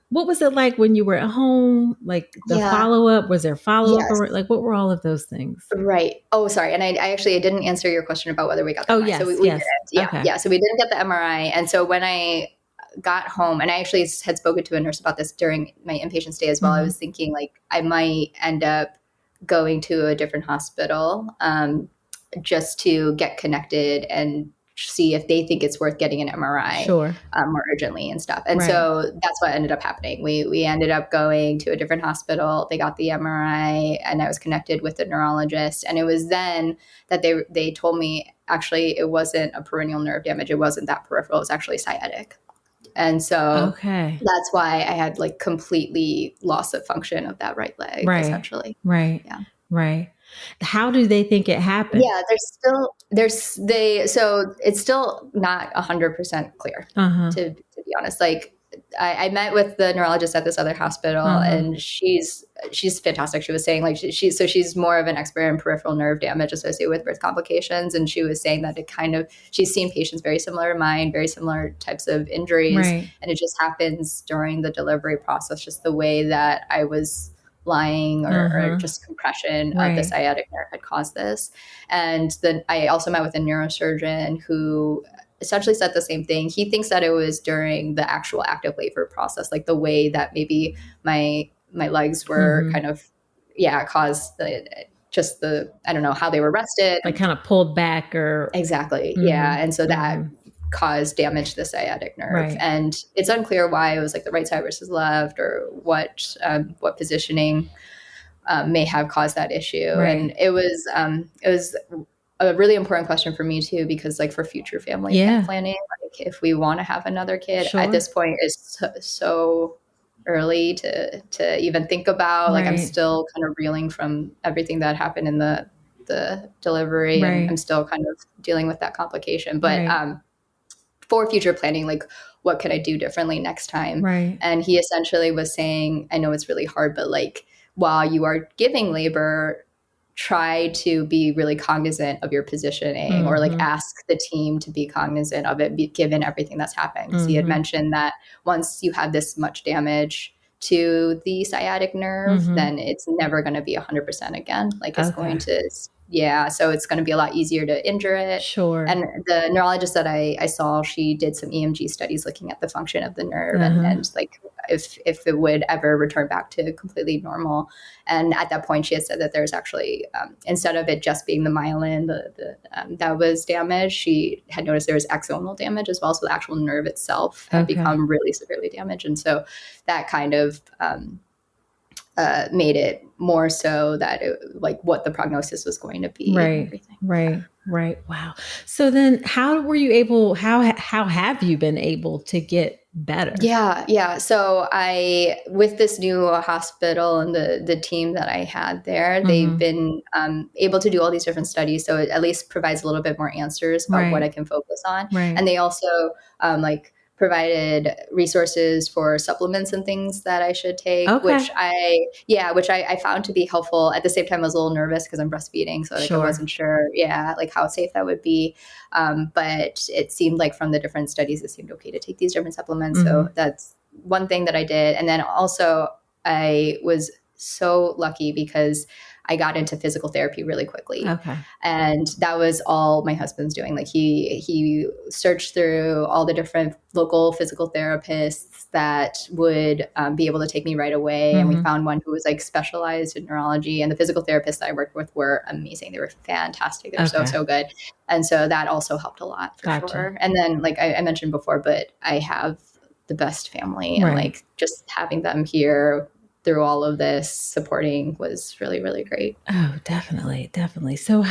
what was it like when you were at home? Like the follow-up, was there follow-up? Or like, what were all of those things? Right. Oh, sorry. And I didn't answer your question about whether we got the MRI. Yes, so we didn't. Yeah. Okay. Yeah. So we didn't get the MRI. And so when I got home, and I actually had spoken to a nurse about this during my inpatient stay as well, I was thinking like I might end up going to a different hospital just to get connected and see if they think it's worth getting an MRI more urgently and stuff. And so that's what ended up happening. We ended up going to a different hospital. They got the MRI and I was connected with the neurologist. And it was then that they told me, actually, it wasn't a peroneal nerve damage. It wasn't that peripheral. It was actually sciatic. And so that's why I had like completely loss of function of that right leg, essentially. Right. Yeah. Right. How do they think it happened? Yeah, so it's still not 100% clear, to be honest. Like I met with the neurologist at this other hospital and she's fantastic. She was saying like she's more of an expert in peripheral nerve damage associated with birth complications. And she was saying that she's seen patients very similar to mine, very similar types of injuries. And it just happens during the delivery process, just the way that I was lying or just compression of the sciatic nerve had caused this. And then I also met with a neurosurgeon who essentially said the same thing. He thinks that it was during the actual active labor process, like the way that maybe my legs were kind of, caused I don't know how they were rested. Like kind of pulled back or. Exactly. Yeah. And so that caused damage to the sciatic nerve. And it's unclear why it was like the right side versus left or what positioning may have caused that issue. And it was a really important question for me too, because like for future family planning, like if we want to have another kid at this point is so early to even think about. Like I'm still kind of reeling from everything that happened in the delivery and I'm still kind of dealing with that complication. But for future planning, like what could I do differently next time? And he essentially was saying, I know it's really hard, but like while you are giving labor, try to be really cognizant of your positioning or like ask the team to be cognizant of it, given everything that's happening. Because he had mentioned that once you have this much damage to the sciatic nerve, then it's never going to be 100% again. Like it's going to, so it's going to be a lot easier to injure it. And the neurologist that I saw, she did some EMG studies looking at the function of the nerve and like if it would ever return back to completely normal. And at that point, she had said that there's actually, instead of it just being the myelin that was damaged, she had noticed there was axonal damage as well. So the actual nerve itself had become really severely damaged. And so that kind of made it more so that like what the prognosis was going to be. And everything. Right. Wow. So then how have you been able to get better? Yeah. So with this new hospital and the team that I had there, they've been able to do all these different studies. So it at least provides a little bit more answers about what I can focus on. And they also provided resources for supplements and things that I should take, which I found to be helpful. At the same time, I was a little nervous because I'm breastfeeding. So I wasn't sure, like how safe that would be. But it seemed like from the different studies, it seemed okay to take these different supplements. So that's one thing that I did. And then also I was so lucky because I got into physical therapy really quickly. Okay. And that was all my husband's doing. Like he searched through all the different local physical therapists that would be able to take me right away. And we found one who was like specialized in neurology, and the physical therapists that I worked with were amazing. They were fantastic. They're so good. And so that also helped a lot for sure. And then like I mentioned before, but I have the best family, and like just having them here through all of this supporting was really, really great. Oh, definitely. Definitely. So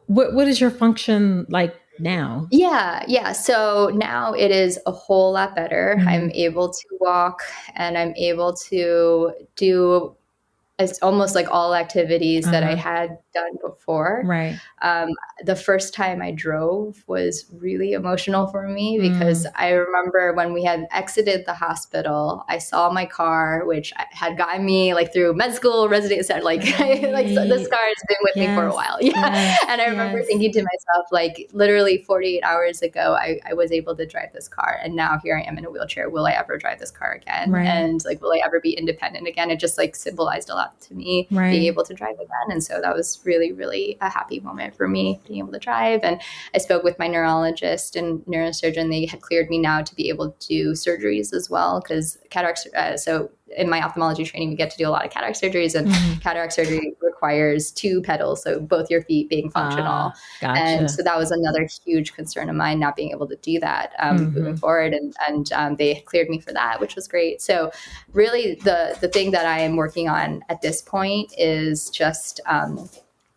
what is your function like now? Yeah. So now it is a whole lot better. I'm able to walk, and I'm able to do it's almost like all activities that I had done before. Right. The first time I drove was really emotional for me because I remember when we had exited the hospital, I saw my car, which had gotten me like through med school, residence, like this car has been with me for a while. And I remember thinking to myself, like literally 48 hours ago, I was able to drive this car, and now here I am in a wheelchair. Will I ever drive this car again? And like, will I ever be independent again? It just like symbolized a lot to me being able to drive again. And so that was really, really a happy moment for me, being able to drive. And I spoke with my neurologist and neurosurgeon. They had cleared me now to be able to do surgeries as well, because cataracts. So in my ophthalmology training, we get to do a lot of cataract surgeries, and cataract surgery requires 2 pedals, so both your feet being functional. Gotcha. And so that was another huge concern of mine, not being able to do that moving forward. And they cleared me for that, which was great. So really the thing that I am working on at this point is just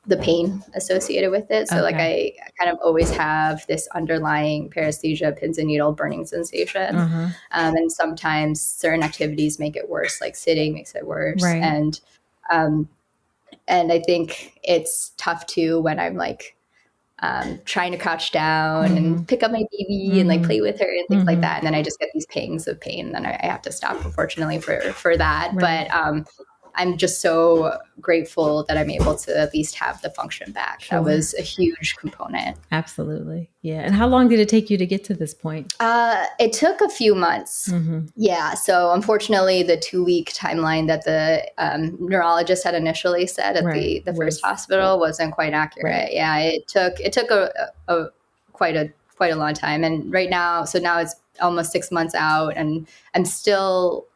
the pain associated with it. So like I kind of always have this underlying paresthesia, pins and needle burning sensation. And sometimes certain activities make it worse, like sitting makes it worse. And I think it's tough too when I'm like trying to crouch down and pick up my baby and like play with her and things like that. And then I just get these pangs of pain, and then I have to stop, unfortunately, for that. But I'm just so grateful that I'm able to at least have the function back. That was a huge component. Absolutely. Yeah. And how long did it take you to get to this point? It took a few months. Yeah. So unfortunately, the 2-week timeline that the neurologist had initially said at the first hospital wasn't quite accurate. Yeah. It took a quite a long time. And right now, so now it's almost 6 months out, and I'm still,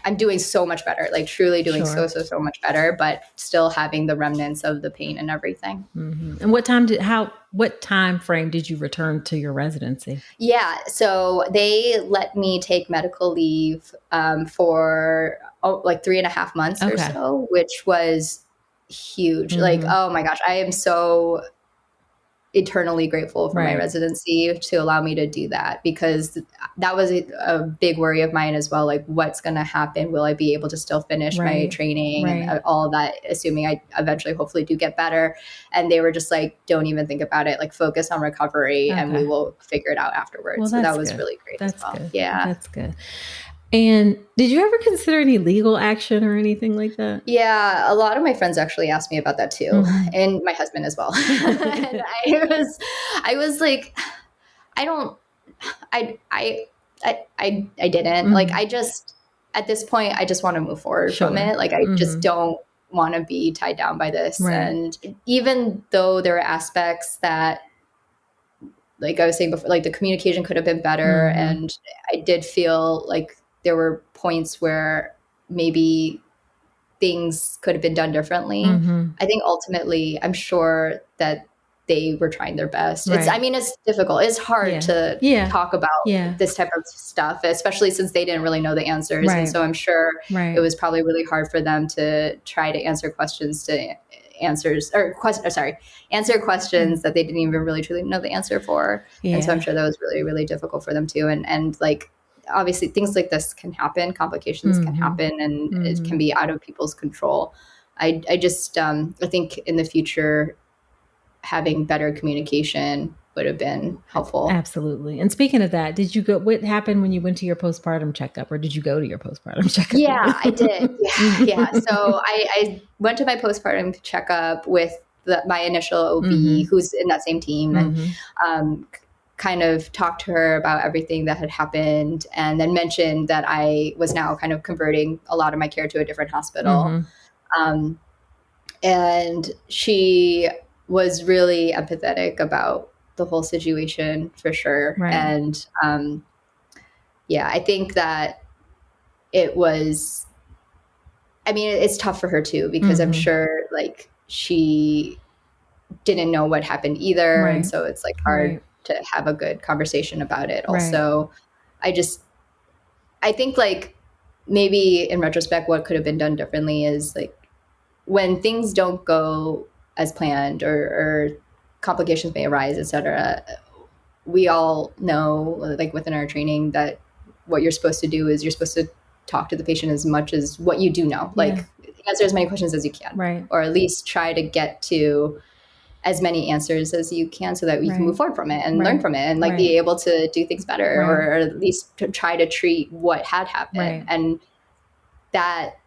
I'm doing so much better, like truly doing so much better, but still having the remnants of the pain and everything. And what time frame did you return to your residency? Yeah. So they let me take medical leave for like 3.5 months or so, which was huge. Like, oh my gosh, I am so eternally grateful for my residency to allow me to do that, because that was a big worry of mine as well. Like, what's going to happen? Will I be able to still finish my training and all of that, assuming I eventually hopefully do get better? And they were just like, don't even think about it. Like, focus on recovery and we will figure it out afterwards. Well, so that was really great as well. Good. Yeah. That's good. And did you ever consider any legal action or anything like that? Yeah, a lot of my friends actually asked me about that too, and my husband as well. And I was like, I didn't like. I just at this point, I just want to move forward from it. Like, I just don't want to be tied down by this. And even though there are aspects that, like I was saying before, like the communication could have been better, and I did feel like there were points where maybe things could have been done differently. I think ultimately, I'm sure that they were trying their best. It's difficult. It's hard to talk about this type of stuff, especially since they didn't really know the answers. And so I'm sure it was probably really hard for them to try to answer questions answer questions that they didn't even really truly know the answer for. And so I'm sure that was really, really difficult for them too. And like, obviously things like this can happen, complications can happen, and it can be out of people's control. I just, I think in the future, having better communication would have been helpful. Absolutely. And speaking of that, what happened when you went to your postpartum checkup, or did you go to your postpartum checkup? Yeah, I did. Yeah. So I went to my postpartum checkup with my initial OB, who's in that same team, and kind of talked to her about everything that had happened, and then mentioned that I was now kind of converting a lot of my care to a different hospital. And she was really empathetic about the whole situation for sure. Right. And I think that it was, I mean, it's tough for her too, because I'm sure like she didn't know what happened either. Right. And so it's like hard to have a good conversation about it. Also, I think like maybe in retrospect, what could have been done differently is like when things don't go as planned or complications may arise, et cetera, we all know, like within our training, that what you're supposed to do is you're supposed to talk to the patient as much as what you do know. Like answer as many questions as you can, right, or at least try to get to as many answers as you can so that we can move forward from it and learn from it and like be able to do things better, or at least to try to treat what had happened. And that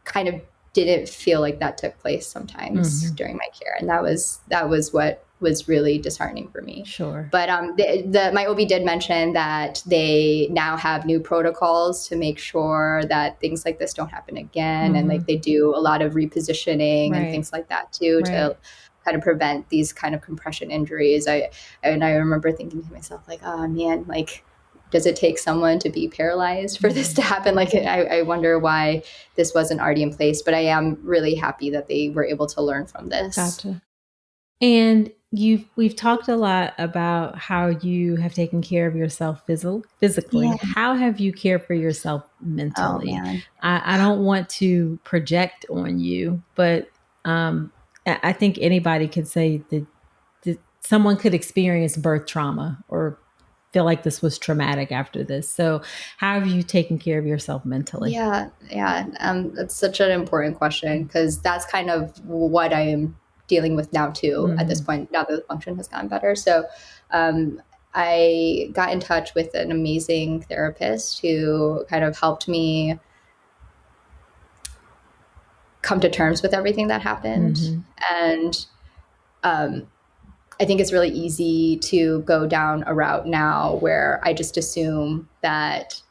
kind of didn't feel like that took place sometimes during my care. And that was what was really disheartening for me. Sure. But my OB did mention that they now have new protocols to make sure that things like this don't happen again. And like they do a lot of repositioning and things like that too, to kind of prevent these kind of compression injuries. I remember thinking to myself, like, oh man, like, does it take someone to be paralyzed for this to happen? Like, I wonder why this wasn't already in place, but I am really happy that they were able to learn from this. Gotcha. And we've talked a lot about how you have taken care of yourself physically. Yeah. How have you cared for yourself mentally? Oh, man. I don't want to project on you, but I think anybody could say that someone could experience birth trauma or feel like this was traumatic after this. So how have you taken care of yourself mentally? Yeah. That's such an important question, because that's kind of what I am dealing with now too, at this point, now that the function has gotten better. So I got in touch with an amazing therapist who kind of helped me come to terms with everything that happened. And I think it's really easy to go down a route now where I just assume that,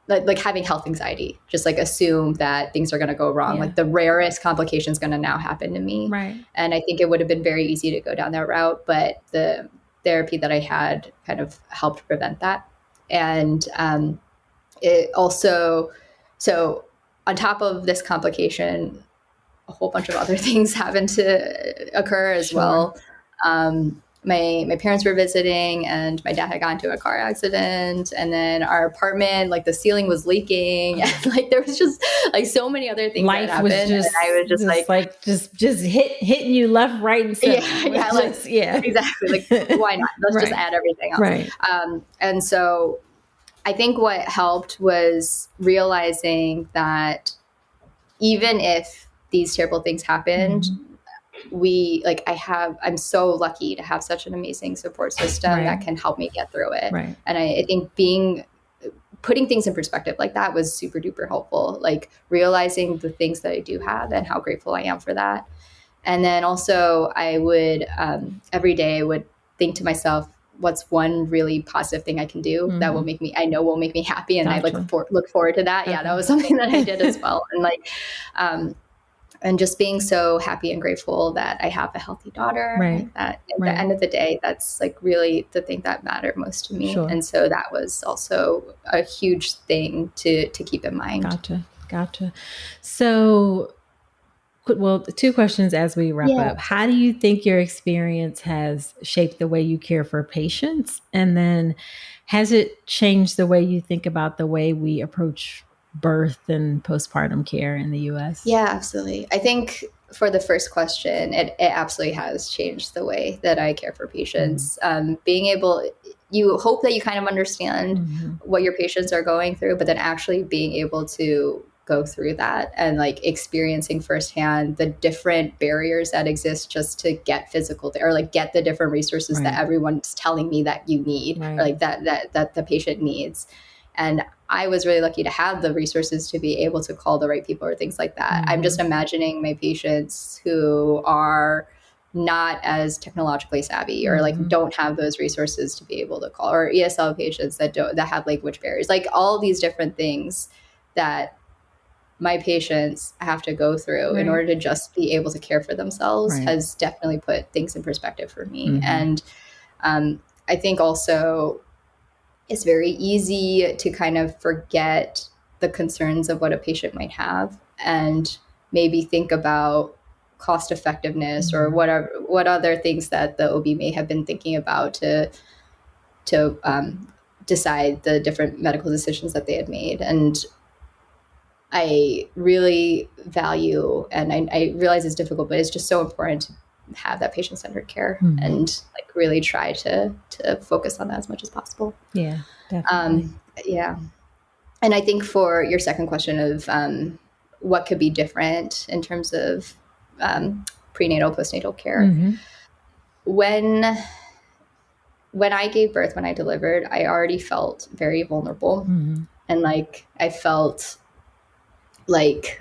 like having health anxiety, just like assume that things are going to go wrong. Yeah. Like the rarest complication is going to now happen to me. Right. And I think it would have been very easy to go down that route, but the therapy that I had kind of helped prevent that. And it also, so on top of this complication, a whole bunch of other things happened to occur as well. My parents were visiting, and my dad had gotten into a car accident, and then our apartment, like the ceiling was leaking, and like there was just like so many other things Life that happened. Was just, and I was just hitting you left, right, and center. Exactly. Like, why not? Let's just add everything else. Right. And so I think what helped was realizing that even if these terrible things happened, I'm so lucky to have such an amazing support system that can help me get through it. Right. And I think putting things in perspective like that was super duper helpful, like realizing the things that I do have and how grateful I am for that. And then also I would, every day I would think to myself, what's one really positive thing I can do that will make me happy. And I look forward to that. Okay. Yeah, that was something that I did as well. And like, and just being so happy and grateful that I have a healthy daughter. Like that at the end of the day, that's like really the thing that mattered most to me. Sure. And so that was also a huge thing to keep in mind. Gotcha. So, well, 2 questions as we wrap up. How do you think your experience has shaped the way you care for patients? And then has it changed the way you think about the way we approach birth and postpartum care in the U.S.? Yeah, absolutely. I think for the first question, it absolutely has changed the way that I care for patients. Being able, you hope that you kind of understand what your patients are going through, but then actually being able to go through that and like experiencing firsthand the different barriers that exist just to get physical or like get the different resources that everyone's telling me that you need, or like that the patient needs. And I was really lucky to have the resources to be able to call the right people or things like that. I'm just imagining my patients who are not as technologically savvy or like don't have those resources to be able to call, or ESL patients that have language barriers, like all these different things that my patients have to go through in order to just be able to care for themselves has definitely put things in perspective for me. And I think also it's very easy to kind of forget the concerns of what a patient might have and maybe think about cost effectiveness or what other things that the OB may have been thinking about to decide the different medical decisions that they had made. And I really value, and I realize it's difficult, but it's just so important to have that patient-centered care and like really try to focus on that as much as possible. Yeah, definitely. And I think for your second question of what could be different in terms of prenatal, postnatal care, when I gave birth, when I delivered, I already felt very vulnerable. And like, I felt like,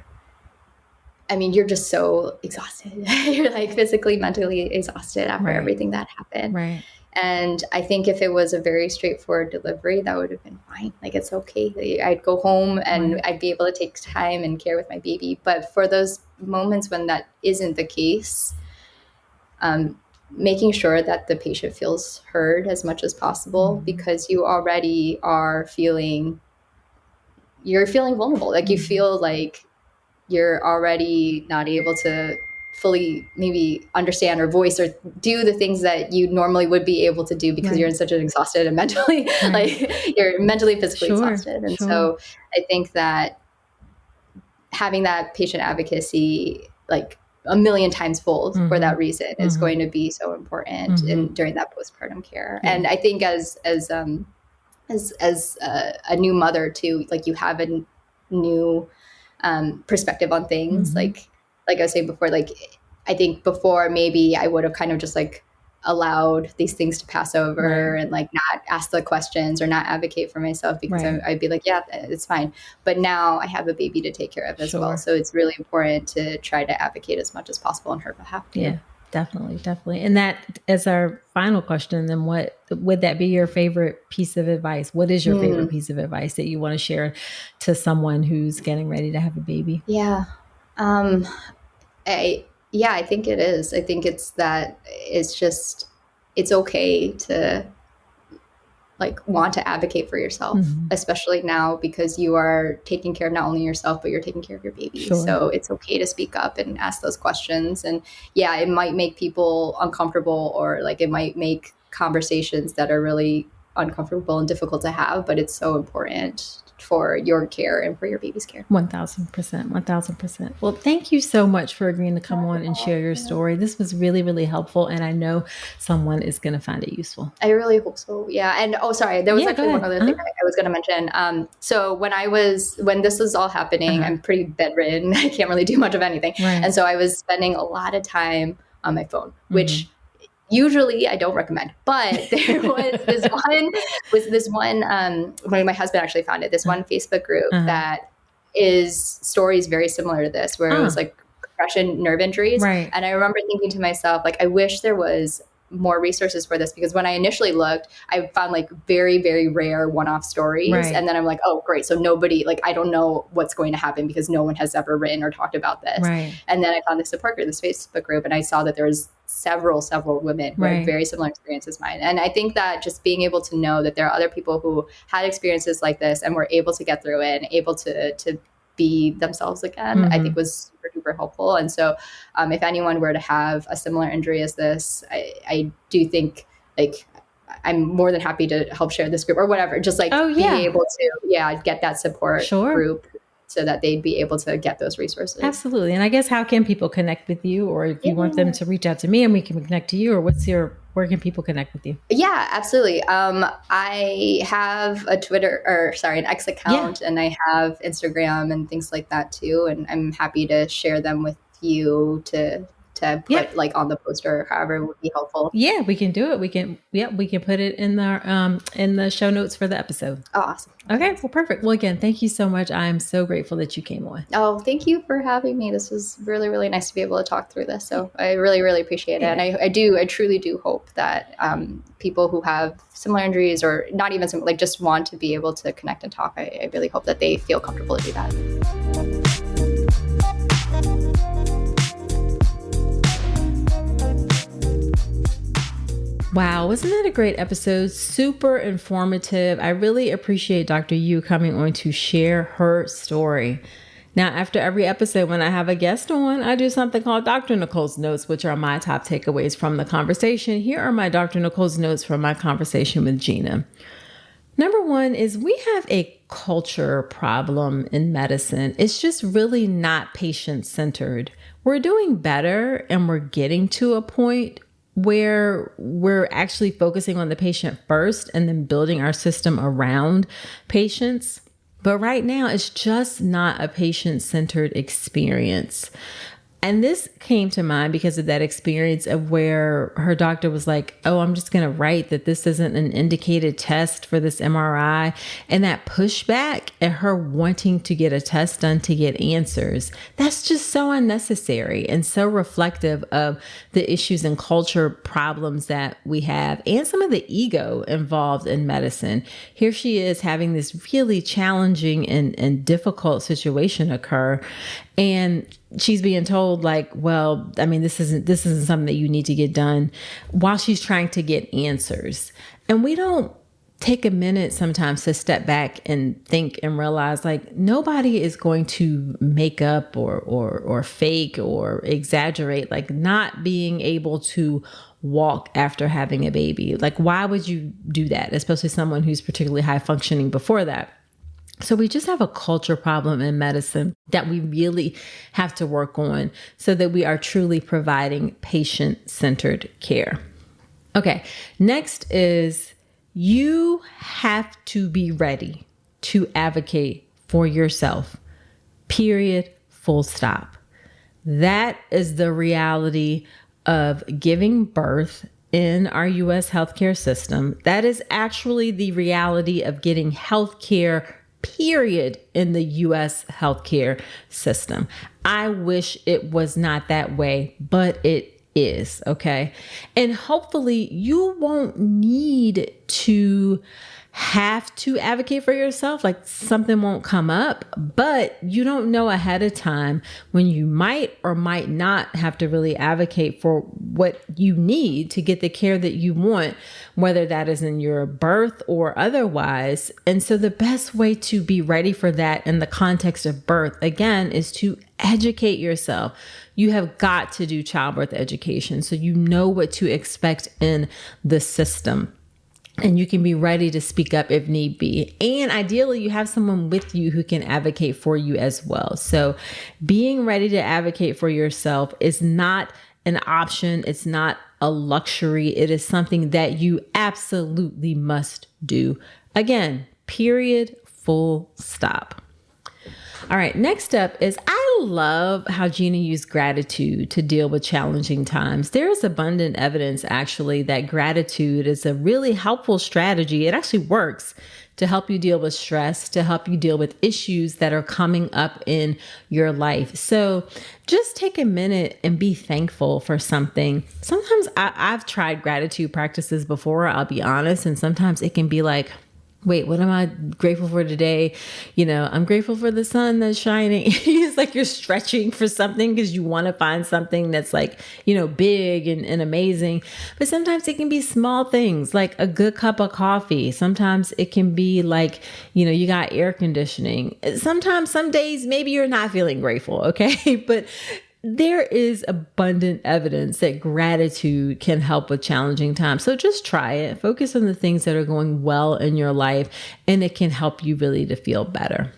I mean, you're just so exhausted. You're like physically, mentally exhausted after everything that happened. Right. And I think if it was a very straightforward delivery, that would have been fine. Like, it's okay. I'd go home and I'd be able to take time and care with my baby. But for those moments when that isn't the case, making sure that the patient feels heard as much as possible, because you already are you're feeling vulnerable. Like, you feel like you're already not able to fully maybe understand or voice or do the things that you normally would be able to do because you're in such an exhausted and mentally like you're mentally, physically exhausted. And so I think that having that patient advocacy like a million times fold for that reason is going to be so important during that postpartum care. And I think as a new mother too, like, you have a new perspective on things. Like I was saying before, like, I think before maybe I would have kind of just like allowed these things to pass over and like not ask the questions or not advocate for myself because I'd be like, yeah, it's fine. But now I have a baby to take care of as well. So it's really important to try to advocate as much as possible on her behalf. Yeah, definitely. And that is our final question. Then what would that be your favorite piece of advice? What is your favorite piece of advice that you want to share to someone who's getting ready to have a baby? Yeah. I think it is. I think it's okay to like want to advocate for yourself, especially now because you are taking care of not only yourself, but you're taking care of your baby. So it's okay to speak up and ask those questions. And yeah, it might make people uncomfortable, or like it might make conversations that are really uncomfortable and difficult to have, but it's so important for your care and for your baby's care. 1000%. Well, thank you so much for agreeing to come on and share your story. This was really, really helpful. And I know someone is going to find it useful. I really hope so. Yeah. And there was actually one other thing I was going to mention. So when this was all happening, I'm pretty bedridden. I can't really do much of anything. And so I was spending a lot of time on my phone, which usually I don't recommend, but there was this one, when my husband actually found it, this one Facebook group that is stories very similar to this, where it was like compression nerve injuries. And I remember thinking to myself, like, I wish there was more resources for this, because when I initially looked, I found like very, very rare one-off stories. And then I'm like, oh, great. So nobody, like, I don't know what's going to happen because no one has ever written or talked about this. And then I found this support group, this Facebook group, and I saw that there was several women who had very similar experiences as mine. And I think that just being able to know that there are other people who had experiences like this and were able to get through it and able to be themselves again, I think was super duper helpful. And so if anyone were to have a similar injury as this, I do think like I'm more than happy to help share this group or whatever, just like being able to get that support group so that they'd be able to get those resources. Absolutely. And I guess, how can people connect with you, or if you want them to reach out to me and we can connect to you, or where can people connect with you? Yeah, absolutely. I have an X account, and I have Instagram and things like that too. And I'm happy to share them with you to put like on the poster, however would be helpful. Yeah, we can do it. We can put it in the show notes for the episode. Oh, awesome. Okay, well, perfect. Well, again, thank you so much. I'm so grateful that you came on. Oh, thank you for having me. This was really, really nice to be able to talk through this. So I really, really appreciate it. And I truly do hope that people who have similar injuries, or not even similar, like just want to be able to connect and talk, I really hope that they feel comfortable to do that. Wow, wasn't that a great episode? Super informative. I really appreciate Dr. Yu coming on to share her story. Now, after every episode, when I have a guest on, I do something called Dr. Nicole's Notes, which are my top takeaways from the conversation. Here are my Dr. Nicole's Notes from my conversation with Gina. Number one is we have a culture problem in medicine. It's just really not patient-centered. We're doing better and we're getting to a point where we're actually focusing on the patient first and then building our system around patients. But right now, it's just not a patient-centered experience. And this came to mind because of that experience of where her doctor was like, oh, I'm just going to write that this isn't an indicated test for this MRI. And that pushback at her wanting to get a test done to get answers, that's just so unnecessary and so reflective of the issues and culture problems that we have and some of the ego involved in medicine. Here she is having this really challenging and difficult situation occur. And she's being told like, well, I mean, this isn't something that you need to get done while she's trying to get answers. And we don't take a minute sometimes to step back and think and realize like nobody is going to make up or fake or exaggerate, like not being able to walk after having a baby. Like, why would you do that? Especially someone who's particularly high functioning before that. So we just have a culture problem in medicine that we really have to work on so that we are truly providing patient-centered care. Okay, next is you have to be ready to advocate for yourself, period, full stop. That is the reality of giving birth in our U.S. healthcare system. That is actually the reality of getting healthcare period in the U.S. healthcare system. I wish it was not that way, but it is, okay? And hopefully you won't need to have to advocate for yourself, like something won't come up, but you don't know ahead of time when you might or might not have to really advocate for what you need to get the care that you want, whether that is in your birth or otherwise. And so the best way to be ready for that in the context of birth, again, is to educate yourself. You have got to do childbirth education so you know what to expect in the system. And you can be ready to speak up if need be. And ideally, you have someone with you who can advocate for you as well. So being ready to advocate for yourself is not an option. It's not a luxury. It is something that you absolutely must do. Again, period, full stop. All right, next up is I love how Gina used gratitude to deal with challenging times. There is abundant evidence actually that gratitude is a really helpful strategy. It actually works to help you deal with stress, to help you deal with issues that are coming up in your life. So just take a minute and be thankful for something. Sometimes I've tried gratitude practices before, I'll be honest, and sometimes it can be like, wait, what am I grateful for today? You know, I'm grateful for the sun that's shining. It's like you're stretching for something because you want to find something that's like, you know, big and amazing. But sometimes it can be small things like a good cup of coffee. Sometimes it can be like, you know, you got air conditioning. Sometimes, some days, maybe you're not feeling grateful. Okay. But there is abundant evidence that gratitude can help with challenging times. So just try it. Focus on the things that are going well in your life, and it can help you really to feel better.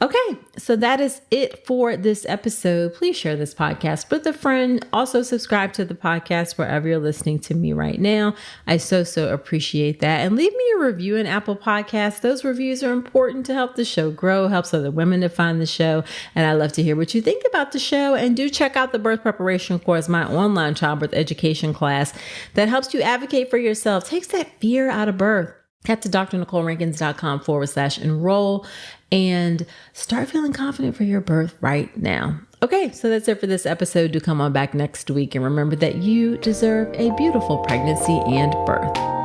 Okay, so that is it for this episode. Please share this podcast with a friend. Also subscribe to the podcast wherever you're listening to me right now. I so appreciate that. And leave me a review in Apple Podcasts. Those reviews are important to help the show grow, helps other women to find the show. And I love to hear what you think about the show. And do check out the birth preparation course, my online childbirth education class that helps you advocate for yourself, takes that fear out of birth. Head to drnicolerankins.com/enroll and start feeling confident for your birth right now. Okay, so that's it for this episode. Do come on back next week and remember that you deserve a beautiful pregnancy and birth.